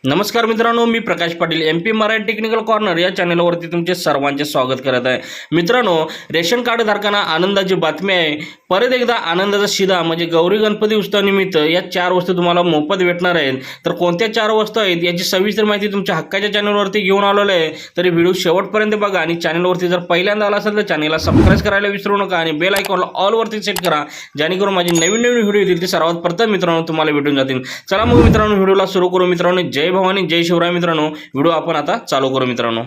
नमस्कार मित्रांनो, मी Prakash Patil MP Marathi technical corner या चॅनलवरती तुमचे सर्वांचे स्वागत करत आहे. मित्रांनो, रेशन कार्ड धारकांना आनंदाची बातमी आहे. परत एकदा आनंदाचा शिदा म्हणजे गौरी गणपती उत्सवानिमित्त या 4 वस्तू तुम्हाला मोफत भेटणार आहेत. तर कोणत्या 4 वस्तू आहेत याची सविस्तर माहिती तुमच्या हक्काच्या चॅनलवरती घेऊन आलेलो आहे. तरी व्हिडिओ शेवटपर्यंत बघा आणि चॅनलवरती जर पहिल्यांदा आला असेल तर चॅनलला सबस्क्राइब करायला विसरू नका आणि बेल आयकॉनला ऑल वरती सेट करा, जेणेकरून माझी नवीन व्हिडिओ येतील ते सर्वात प्रथम मित्रांनो तुम्हाला भेटून जातील. चला मग मित्रांनो, व्हिडिओला सुरू करू. मित्रांनो, जय भवानी जय शिवराय. मित्रांनो, व्हिडिओ आपण आता चालू करू. मित्रांनो,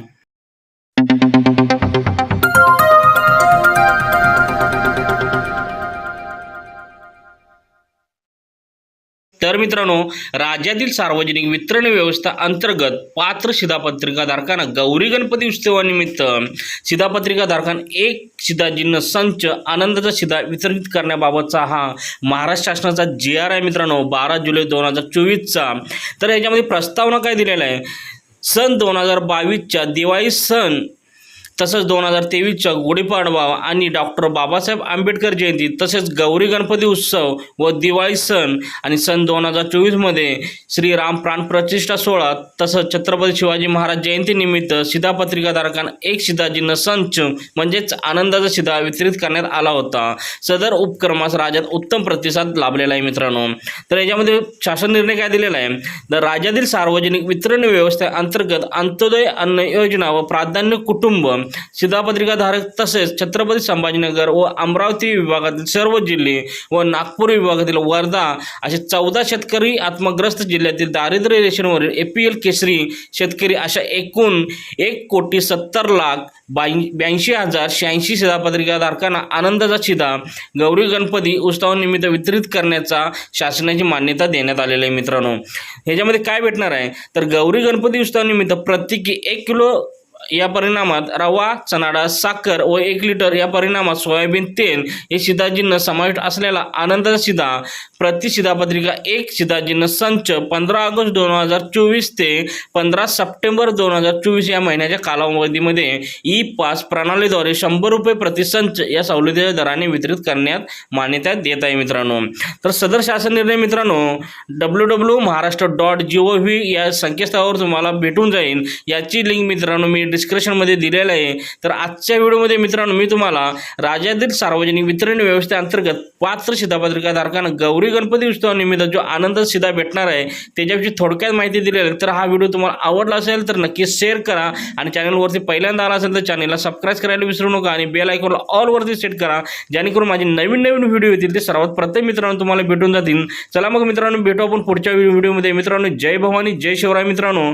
तर मित्रांनो, राज्यातील सार्वजनिक वितरण व्यवस्था अंतर्गत पात्र शिधापत्रिका धारकांना गौरी गणपती उत्सवानिमित्त शिधापत्रिका धारकांना एक शिधाचिन्ह संच आनंदाचा शिधा वितरित करण्याबाबतचा हा महाराष्ट्र शासनाचा GR आहे. मित्रांनो, 12 जुलै 2024चा. तर याच्यामध्ये प्रस्तावना काय दिलेला आहे? सन 2022च्या दिवाळी सण तसंच 2023च्या गुढीपाडवा आणि डॉक्टर बाबासाहेब आंबेडकर जयंती तसेच गौरी गणपती उत्सव व दिवाळी सण आणि सन 2024मध्ये श्रीराम प्राणप्रतिष्ठा सोहळा तसंच छत्रपती शिवाजी महाराज जयंतीनिमित्त शिधापत्रिकाधारकांना एक शिधाचिन्ह संच म्हणजेच आनंदाचा शिधा वितरित करण्यात आला होता. सदर उपक्रमास राज्यात उत्तम प्रतिसाद लाभलेला आहे. मित्रांनो, तर याच्यामध्ये शासन निर्णय काय दिलेला आहे? तर राज्यातील सार्वजनिक वितरण व्यवस्थेअंतर्गत अंत्योदय अन्न योजना व प्राधान्य कुटुंब शिधापत्रिकाधारक तसेच छत्रपती संभाजीनगर व अमरावती विभागातील सर्व जिल्हे व नागपूर विभागातील वर्धा असे 14 शेतकरी आत्मग्रस्त जिल्ह्यातील दारिद्र्य रेषेवरील APL केसरी शेतकरी अशा एकूण 1,70,82,086 शिधापत्रिकाधारकांना आनंदाचा शिधा गौरी गणपती उत्सवानिमित्त वितरित करण्याचा शासनाची मान्यता देण्यात आलेली आहे. मित्रांनो, ह्याच्यामध्ये काय भेटणार आहे? तर गौरी गणपती उत्सवानिमित्त प्रत्येकी 1 किलो या परिणामात रवा, चणा डाळ, साखर व 1 लिटर या परिणामात सोयाबीन तेल हे शिधाचिन्ह समाविष्ट असलेला आनंदाचा शिधा प्रति शिधापत्रिका एक शिधाचिन्ह संच 15 ऑगस्ट 2024 ते 15 सप्टेंबर 2024 या महिन्याच्या कालावधीमध्ये ई-पास प्रणालीद्वारे 100 रुपये प्रति संच या सवलतीच्या दराने वितरित करण्यात मान्यता देत आहे. मित्रांनो, तर सदर शासन निर्णय मित्रांनो www.maharashtra.gov या संकेतस्थळावर तुम्हाला भेटून जाईल. याची लिंक मित्रांनो मी डिस्क्रिप्शनमध्ये दिलेलं आहे. तर आजच्या व्हिडिओमध्ये मित्रांनो मी तुम्हाला राज्यातील सार्वजनिक वितरण व्यवस्थेअंतर्गत पात्र शिधापत्रिकाधारकांना गौरी गणपती उत्सवानिमित्त जो आनंदाचा शिधा भेटणार आहे त्याच्याविषयी थोडक्यात माहिती दिलेली आहे. तर हा व्हिडिओ तुम्हाला आवडला असेल तर नक्की शेअर करा आणि चॅनलवरती पहिल्यांदा आला असेल तर चॅनलला सबस्क्राइब करायला विसरू नका आणि बेल आयकॉनला ऑल वरती सेट करा, जेणेकरून माझे नवीन व्हिडिओ येतील ते सर्वात प्रथम मित्रांनो तुम्हाला भेटून जातील. चला मग मित्रांनो, भेटू आपण पुढच्या व्हिडिओमध्ये. मित्रांनो, जय भवानी जय शिवराय. मित्रांनो.